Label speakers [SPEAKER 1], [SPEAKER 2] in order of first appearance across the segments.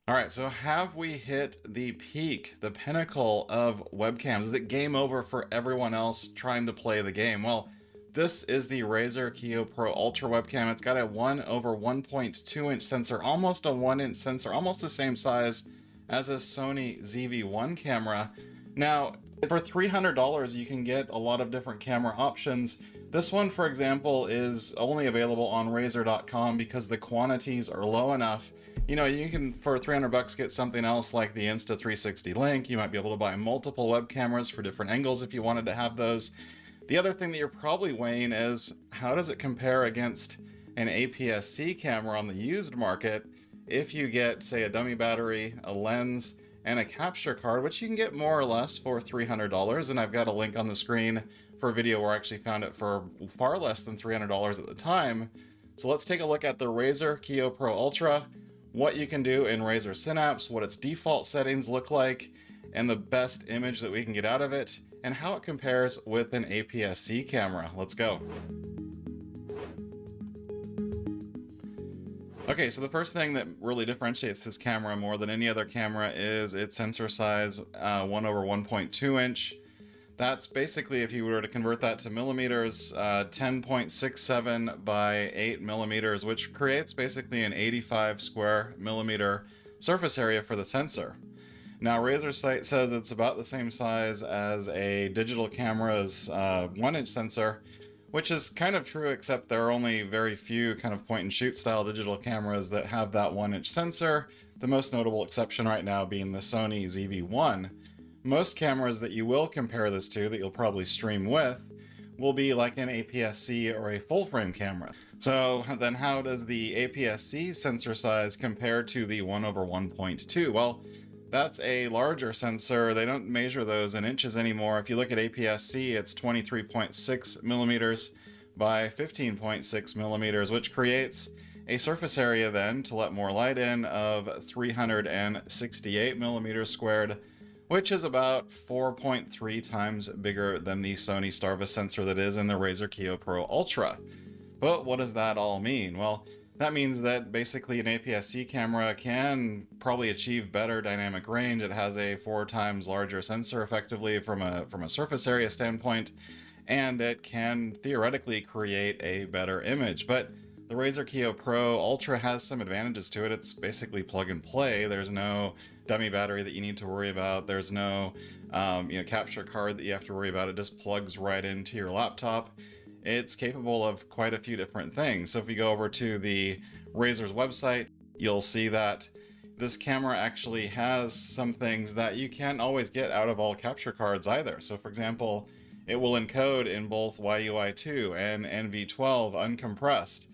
[SPEAKER 1] All right, so have we hit the peak, the pinnacle of webcams? Is it game over for everyone else trying to play the game? Well, this is the Razer Kiyo Pro Ultra webcam. It's got a 1 over 1.2 inch sensor, almost a 1 inch sensor, almost the same size as a Sony ZV-1 camera. Now, for $300, you can get a lot of different camera options. This one, for example, is only available on Razer.com because the quantities are low enough. You know, you can, for 300 bucks, get something else like the Insta360 Link. You might be able to buy multiple web cameras for different angles if you wanted to have those. The other thing that you're probably weighing is how does it compare against an APS-C camera on the used market if you get, say, a dummy battery, a lens, and a capture card, which you can get more or less for $300. And I've got a link on the screen for a video where I actually found it for far less than $300 at the time. So let's take a look at the Razer Kiyo Pro Ultra, what you can do in Razer Synapse, what its default settings look like, and the best image that we can get out of it, and how it compares with an APS-C camera. Let's go. Okay, so the first thing that really differentiates this camera more than any other camera is its sensor size, 1 over 1.2 inch. That's basically, if you were to convert that to millimeters, 10.67 by 8 millimeters, which creates basically an 85 square millimeter surface area for the sensor. Now, Razer's site says it's about the same size as a digital camera's 1 inch sensor, which is kind of true, except there are only very few kind of point and shoot style digital cameras that have that 1 inch sensor. The most notable exception right now being the Sony ZV-1. Most cameras that you will compare this to, that you'll probably stream with, will be like an APS-C or a full frame camera. So then how does the APS-C sensor size compare to the 1 over 1.2? Well, that's a larger sensor. They don't measure those in inches anymore. If you look at APS-C, it's 23.6 millimeters by 15.6 millimeters, which creates a surface area then, to let more light in, of 368 millimeters squared, which is about 4.3 times bigger than the Sony Starvis sensor that is in the Razer Kiyo Pro Ultra. But what does that all mean? Well, that means that basically an APS-C camera can probably achieve better dynamic range. It has a 4 times larger sensor effectively from a surface area standpoint, and it can theoretically create a better image. But the Razer Kiyo Pro Ultra has some advantages to it. It's basically plug and play. There's no dummy battery that you need to worry about. There's no capture card that you have to worry about. It just plugs right into your laptop. It's capable of quite a few different things. So if you go over to the Razer's website, you'll see that this camera actually has some things that you can't always get out of all capture cards either. So for example, it will encode in both YUI2 and NV12 uncompressed.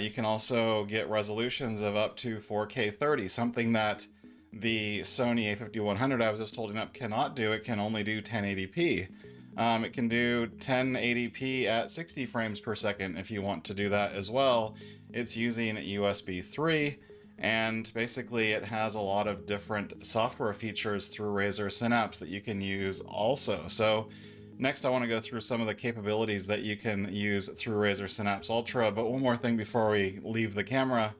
[SPEAKER 1] You can also get resolutions of up to 4K 30, something that the Sony a5100 I was just holding up cannot do. It can only do 1080p. It can do 1080p at 60 frames per second if you want to do that as well. It's using USB 3, and basically it has a lot of different software features through Razer Synapse that you can use also. So next I want to go through some of the capabilities that you can use through Razer Synapse Ultra, but one more thing before we leave the camera.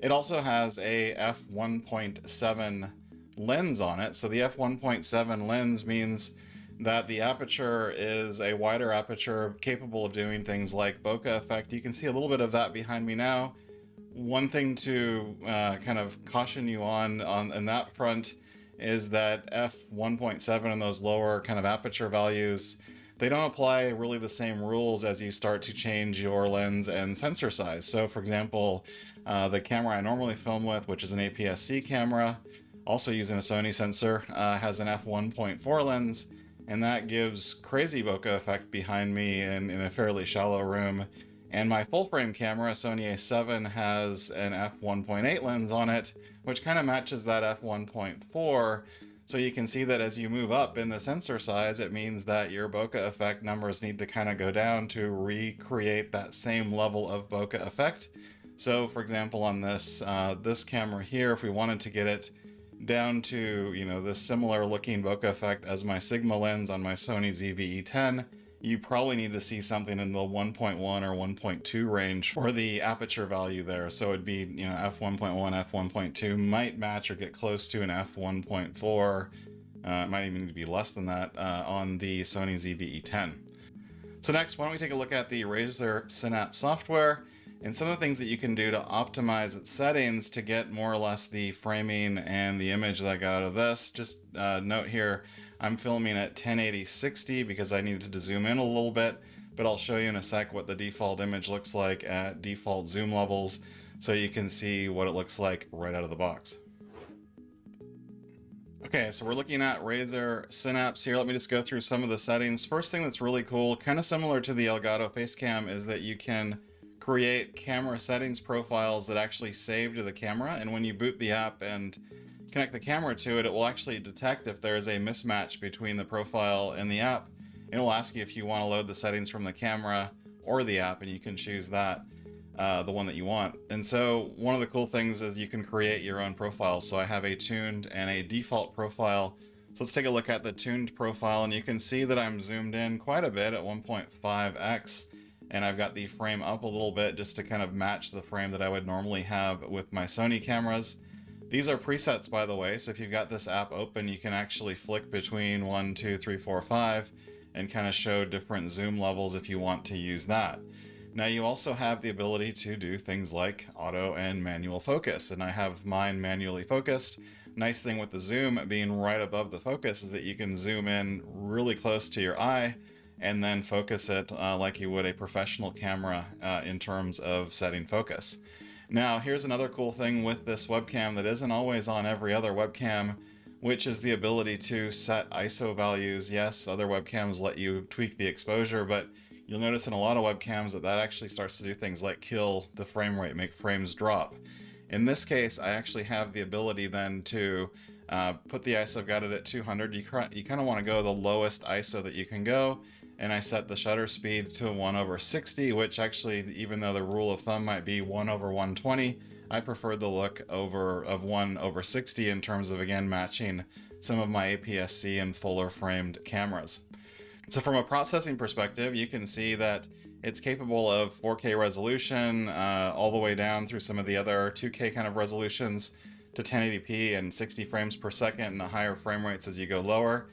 [SPEAKER 1] It also has a f1.7 lens on it. So the f1.7 lens means that the aperture is a wider aperture capable of doing things like bokeh effect. You can see a little bit of that behind me now. One thing to kind of caution you on in that front is that f1.7 and those lower kind of aperture values, they don't apply really the same rules as you start to change your lens and sensor size. So for example, the camera I normally film with, which is an APS-C camera, also using a Sony sensor, has an f1.4 lens, and that gives crazy bokeh effect behind me in a fairly shallow room. And my full frame camera, Sony a7, has an f1.8 lens on it, which kind of matches that f1.4. So you can see that as you move up in the sensor size, it means that your bokeh effect numbers need to kind of go down to recreate that same level of bokeh effect. So for example, on this camera here, if we wanted to get it down to, this similar looking bokeh effect as my Sigma lens on my Sony ZV-E10, you probably need to see something in the 1.1 or 1.2 range for the aperture value there. So it'd be, f1.1, f1.2 might match or get close to an f1.4. It might even need to be less than that on the Sony ZV-E10. So next, why don't we take a look at the Razer Synapse software and some of the things that you can do to optimize its settings to get more or less the framing and the image that I got out of this. Just note here, I'm filming at 1080-60 because I needed to zoom in a little bit, but I'll show you in a sec what the default image looks like at default zoom levels so you can see what it looks like right out of the box. Okay, so we're looking at Razer Synapse here. Let me just go through some of the settings. First thing that's really cool, kind of similar to the Elgato Facecam, is that you can create camera settings profiles that actually save to the camera, and when you boot the app and connect the camera to it, it will actually detect if there is a mismatch between the profile and the app. It will ask you if you want to load the settings from the camera or the app, and you can choose that, the one that you want. And so one of the cool things is you can create your own profiles. So I have a tuned and a default profile. So let's take a look at the tuned profile, and you can see that I'm zoomed in quite a bit at 1.5x. And I've got the frame up a little bit just to kind of match the frame that I would normally have with my Sony cameras. These are presets, by the way, so if you've got this app open, you can actually flick between 1, 2, 3, 4, 5 and kind of show different zoom levels if you want to use that. Now you also have the ability to do things like auto and manual focus, and I have mine manually focused. Nice thing with the zoom being right above the focus is that you can zoom in really close to your eye and then focus it like you would a professional camera in terms of setting focus. Now, here's another cool thing with this webcam that isn't always on every other webcam, which is the ability to set ISO values. Yes, other webcams let you tweak the exposure, but you'll notice in a lot of webcams that actually starts to do things like kill the frame rate, make frames drop. In this case, I actually have the ability then to put the ISO, I've got it at 200. You kind of want to go the lowest ISO that you can go, and I set the shutter speed to 1/60, which actually, even though the rule of thumb might be 1/120, I prefer the look of 1/60 in terms of, again, matching some of my APS-C and fuller framed cameras. So from a processing perspective, you can see that it's capable of 4K resolution all the way down through some of the other 2K kind of resolutions to 1080p and 60 frames per second and the higher frame rates as you go lower.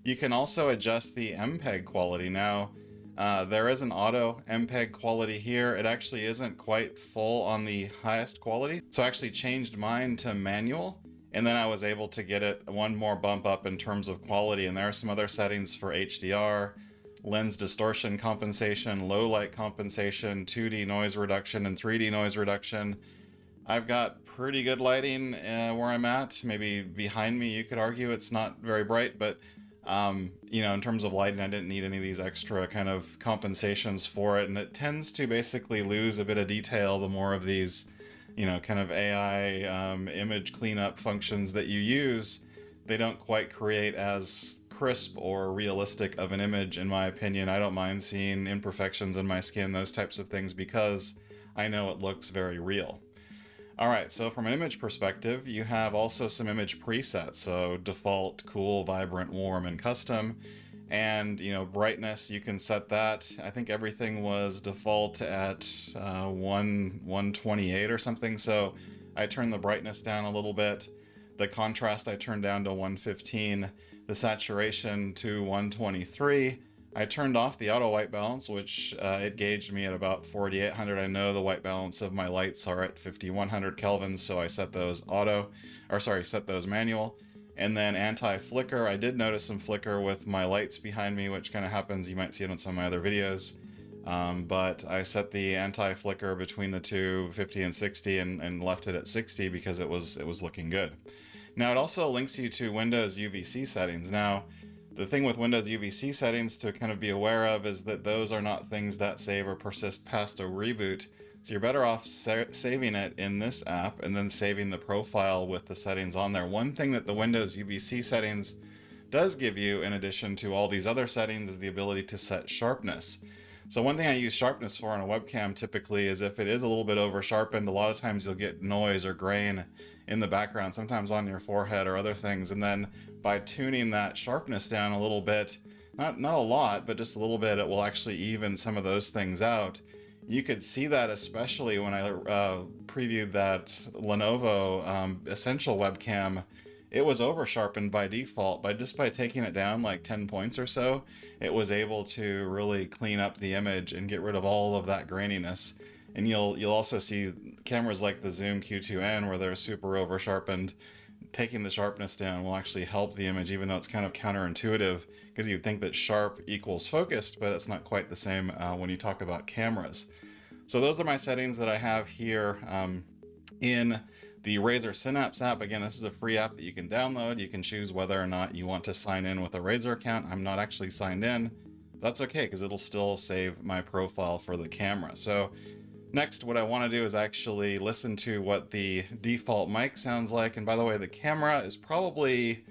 [SPEAKER 1] You can also adjust the MPEG quality. Now, there is an auto MPEG quality here. It actually isn't quite full on the highest quality. So I actually changed mine to manual, and then I was able to get it one more bump up in terms of quality. And there are some other settings for HDR, lens distortion compensation, low light compensation, 2D noise reduction, and 3D noise reduction. I've got pretty good lighting where I'm at. Maybe behind me, you could argue it's not very bright, but in terms of lighting, I didn't need any of these extra kind of compensations for it. And it tends to basically lose a bit of detail the more of these, kind of AI image cleanup functions that you use. They don't quite create as crisp or realistic of an image, in my opinion. I don't mind seeing imperfections in my skin, those types of things, because I know it looks very real. All right, so from an image perspective, you have also some image presets. So default, cool, vibrant, warm, and custom. And, brightness, you can set that. I think everything was default at 128 or something. So I turned the brightness down a little bit. The contrast I turned down to 115. The saturation to 123. I turned off the auto white balance, which it gauged me at about 4800. I know the white balance of my lights are at 5100 Kelvin, so I set those set those manual. And then anti-flicker, I did notice some flicker with my lights behind me, which kind of happens. You might see it on some of my other videos. But I set the anti-flicker between the two, 50 and 60, and left it at 60 because it was looking good. Now it also links you to Windows UVC settings. Now, the thing with Windows UVC settings to kind of be aware of is that those are not things that save or persist past a reboot. So you're better off saving it in this app and then saving the profile with the settings on there. One thing that the Windows UVC settings does give you, in addition to all these other settings, is the ability to set sharpness. So one thing I use sharpness for on a webcam typically is if it is a little bit over sharpened, a lot of times you'll get noise or grain in the background, sometimes on your forehead or other things. And then by tuning that sharpness down a little bit, not a lot, but just a little bit, it will actually even some of those things out. You could see that especially when I previewed that Lenovo Essential webcam. It was over sharpened by default, but just by taking it down like 10 points or so, it was able to really clean up the image and get rid of all of that graininess. And you'll also see cameras like the Zoom Q2N where they're super over sharpened. Taking the sharpness down will actually help the image, even though it's kind of counterintuitive, because you'd think that sharp equals focused, but it's not quite the same when you talk about cameras. So those are my settings that I have here in the Razer Synapse app. Again, this is a free app that you can download. You can choose whether or not you want to sign in with a Razer account. I'm not actually signed in. That's okay, because it'll still save my profile for the camera. So next, what I want to do is actually listen to what the default mic sounds like. And by the way, the camera is probably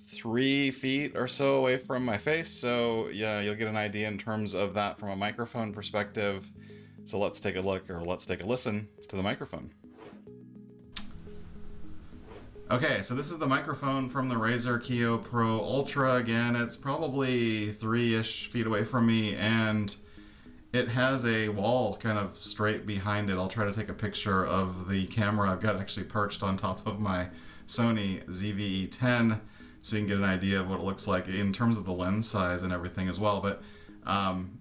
[SPEAKER 1] 3 feet or so away from my face. So yeah, you'll get an idea in terms of that from a microphone perspective. So let's take a look, or let's take a listen to the microphone. Okay, so this is the microphone from the Razer Kiyo Pro Ultra. Again, it's probably 3-ish feet away from me, and it has a wall kind of straight behind it. I'll try to take a picture of the camera. I've got it actually perched on top of my Sony ZV-E10, so you can get an idea of what it looks like in terms of the lens size and everything as well. But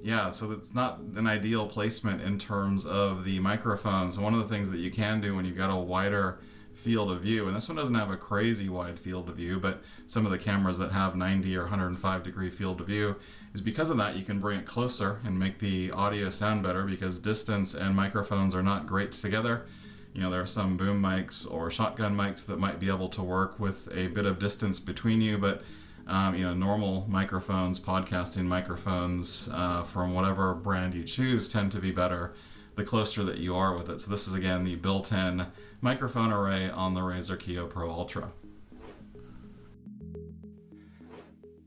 [SPEAKER 1] yeah, so it's not an ideal placement in terms of the microphone. So one of the things that you can do when you've got a wider field of view, and this one doesn't have a crazy wide field of view, but some of the cameras that have 90 or 105 degree field of view, is because of that you can bring it closer and make the audio sound better, because distance and microphones are not great together. You know, there are some boom mics or shotgun mics that might be able to work with a bit of distance between you, but you know, normal microphones, podcasting microphones from whatever brand you choose, tend to be better the closer that you are with it. So this is again the built-in microphone array on the Razer Kiyo Pro Ultra.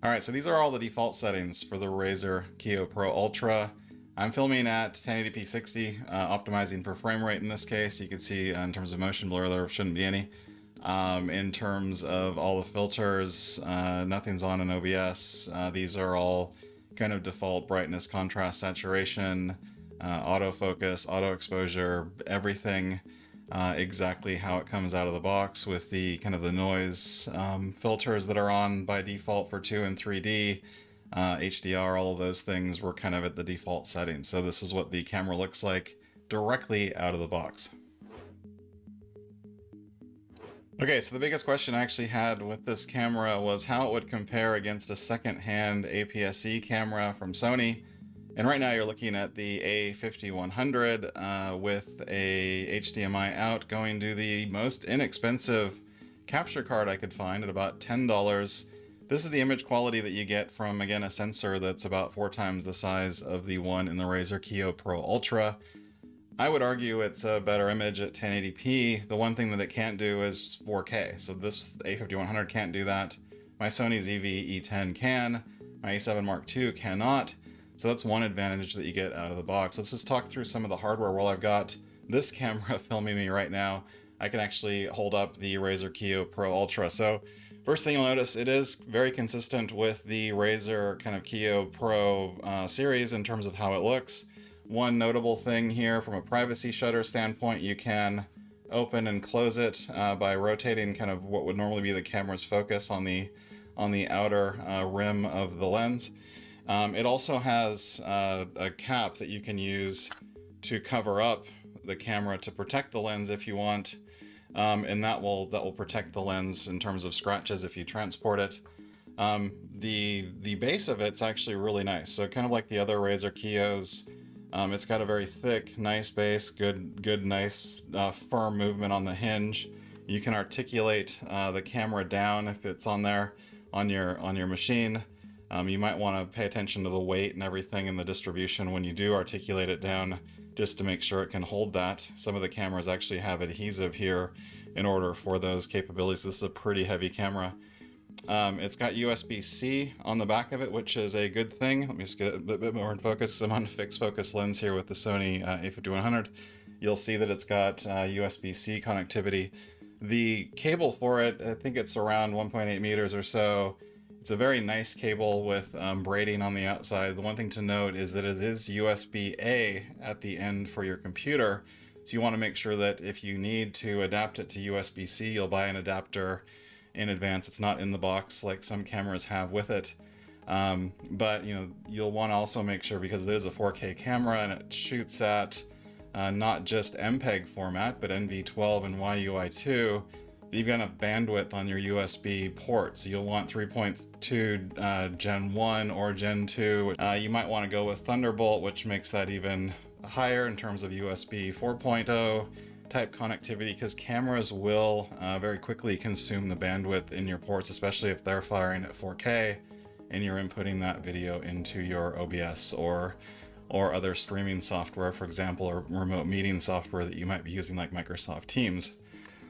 [SPEAKER 1] All right, so these are all the default settings for the Razer Kiyo Pro Ultra. I'm filming at 1080p 60, optimizing for frame rate in this case. You can see in terms of motion blur, there shouldn't be any. In terms of all the filters, nothing's on in OBS. These are all kind of default brightness, contrast, saturation, autofocus, auto exposure, everything exactly how it comes out of the box, with the kind of the noise filters that are on by default for 2 and 3D, HDR, all of those things were kind of at the default settings. So this is what the camera looks like directly out of the box. Okay, so the biggest question I actually had with this camera was how it would compare against a second-hand APS-C camera from Sony. And right now you're looking at the A5100 with a HDMI out, going to the most inexpensive capture card I could find at about $10. This is the image quality that you get from, again, a sensor that's about 4 times the size of the one in the Razer Kiyo Pro Ultra. I would argue it's a better image at 1080p. The one thing that it can't do is 4K. So this A5100 can't do that. My Sony ZV-E10 can. My A7 Mark II cannot. So that's one advantage that you get out of the box. Let's just talk through some of the hardware. While I've got this camera filming me right now, I can actually hold up the Razer Kiyo Pro Ultra. So first thing you'll notice, it is very consistent with the Razer kind of Kiyo Pro series in terms of how it looks. One notable thing here from a privacy shutter standpoint, you can open and close it by rotating kind of what would normally be the camera's focus on the outer rim of the lens. It also has a cap that you can use to cover up the camera to protect the lens if you want, and that will protect the lens in terms of scratches if you transport it. The base of it's actually really nice, so kind of like the other Razer Kiyos. It's got a very thick, nice base, good, nice, firm movement on the hinge. You can articulate the camera down if it's on there on your machine. You might want to pay attention to the weight and everything in the distribution when you do articulate it down, just to make sure it can hold that. Some of the cameras actually have adhesive here in order for those capabilities. This is a pretty heavy camera. It's got USB-C on the back of it, which is a good thing. Let me just get it a bit more in focus. I'm on a fixed focus lens here with the Sony A5100. You'll see that it's got USB-C connectivity. The cable for it, I think it's around 1.8 meters or so. It's a very nice cable with braiding on the outside. The one thing to note is that it is USB-A at the end for your computer. So you want to make sure that if you need to adapt it to USB-C, you'll buy an adapter in advance. It's not in the box like some cameras have with it. But you'll want to also make sure, because it is a 4K camera and it shoots at not just MPEG format, but NV12 and YUI2, you've got enough bandwidth on your USB port. So you'll want 3.2 Gen 1 or Gen 2. You might want to go with Thunderbolt, which makes that even higher in terms of USB 4.0 type connectivity, because cameras will very quickly consume the bandwidth in your ports, especially if they're firing at 4K and you're inputting that video into your OBS or other streaming software, for example, or remote meeting software that you might be using like Microsoft Teams.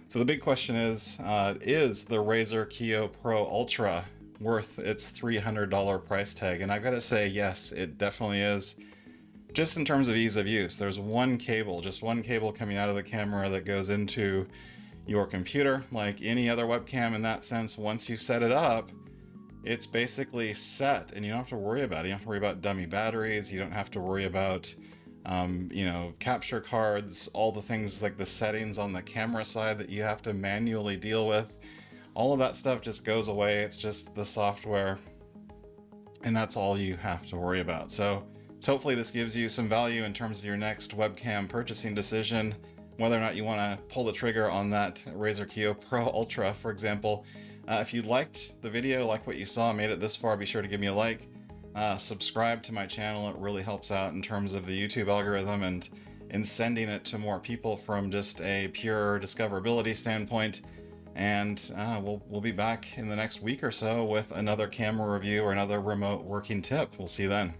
[SPEAKER 1] So the big question is the Razer Kiyo Pro Ultra worth its $300 price tag? And I've got to say, yes, it definitely is. Just in terms of ease of use, there's just one cable coming out of the camera that goes into your computer. Like any other webcam in that sense, once you set it up, it's basically set and you don't have to worry about it. You don't have to worry about dummy batteries. You don't have to worry about capture cards, all the things like the settings on the camera side that you have to manually deal with. All of that stuff just goes away. It's just the software, and that's all you have to worry about. So hopefully this gives you some value in terms of your next webcam purchasing decision, whether or not you want to pull the trigger on that Razer Kiyo Pro Ultra, for example. If you liked the video, like what you saw, made it this far, be sure to give me a like. Subscribe to my channel. It really helps out in terms of the YouTube algorithm and in sending it to more people from just a pure discoverability standpoint. And we'll be back in the next week or so with another camera review or another remote working tip. We'll see you then.